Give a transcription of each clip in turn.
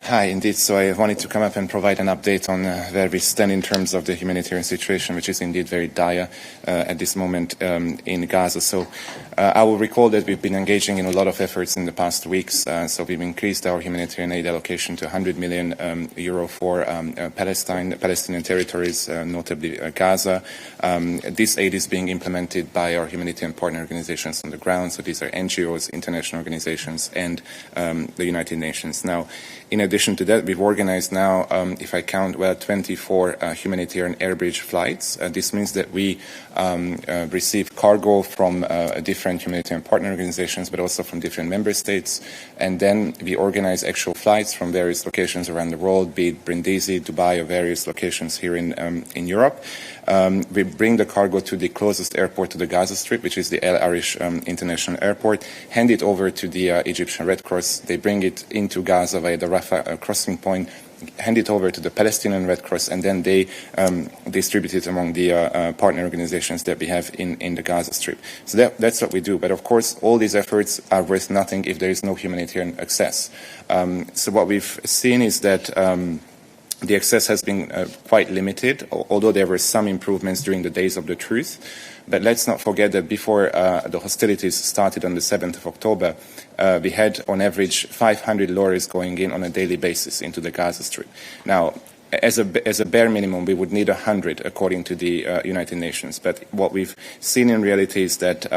Hi, indeed. So I wanted to come up and provide an update on where we stand in terms of the humanitarian situation, which is indeed very dire at this moment in Gaza. So I will recall that we've been engaging in a lot of efforts in the past weeks. So we've increased our humanitarian aid allocation to 100 million euro for Palestinian territories, notably Gaza. This aid is being implemented by our humanitarian partner organizations on the ground. So these are NGOs, international organizations, and the United Nations. Now, in addition to that, we've organized now, if I count well, 24 humanitarian air bridge flights. This means that we receive cargo from different humanitarian partner organizations, but also from different member states. And then we organize actual flights from various locations around the world, be it Brindisi, Dubai, or various locations here in Europe. We bring the cargo to the closest airport to the Gaza Strip, which is the El Arish International Airport, hand it over to the Egyptian Red Cross. They bring it into Gaza via the Rafah crossing point, hand it over to the Palestinian Red Cross, and then they distribute it among the partner organizations that we have in the Gaza Strip. So that's what we do. But of course, all these efforts are worth nothing if there is no humanitarian access. So what we've seen is that the access has been quite limited, although there were some improvements during the days of the truce. But let's not forget that before the hostilities started on the 7th of October, we had on average 500 lorries going in on a daily basis into the Gaza Strip. Now, as a bare minimum, we would need 100 according to the United Nations. But what we've seen in reality is that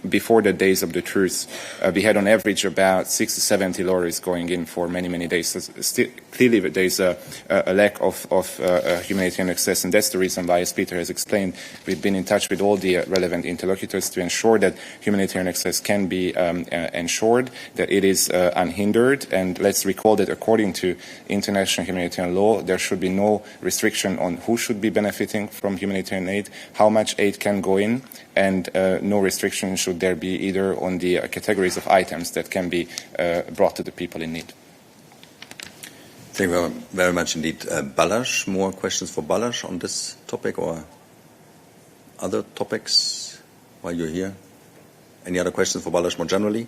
before the days of the truce, we had on average about 60 to 70 lorries going in for many, many days. So still, clearly, there's a lack of humanitarian access, and that's the reason why, as Peter has explained, we've been in touch with all the relevant interlocutors to ensure that humanitarian access can be ensured, that it is unhindered. And let's recall that according to international humanitarian law, there should be no restriction on who should be benefiting from humanitarian aid, how much aid can go in, and no restriction should there be either on the categories of items that can be brought to the people in need. Thank you very much indeed. Balázs, more questions for Balázs on this topic or other topics while you're here? Any other questions for Balázs more generally?